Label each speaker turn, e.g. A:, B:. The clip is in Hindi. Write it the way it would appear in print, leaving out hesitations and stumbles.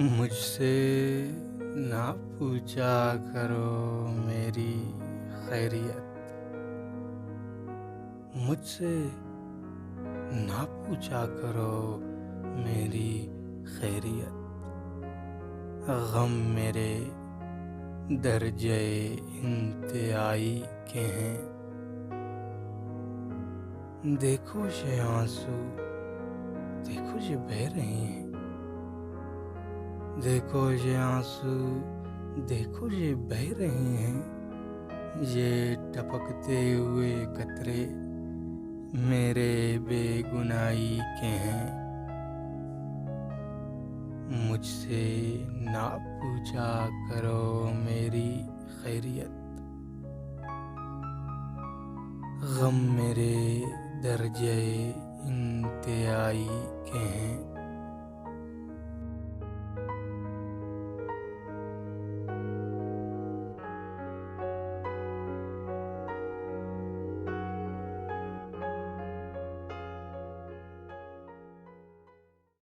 A: मुझसे ना पूछा करो मेरी खैरियत। मुझसे ना पूछा करो मेरी खैरियत। गम मेरे दर्जे इंतहाई के हैं। देखो ये आंसू, देखो ये बह रहे हैं। देखो ये आंसू, देखो ये बह रहे हैं। ये टपकते हुए कतरे मेरे बेगुनाही के हैं। मुझसे ना पूछा करो मेरी खैरियत। गम मेरे दर्जे इंतहाई के हैं।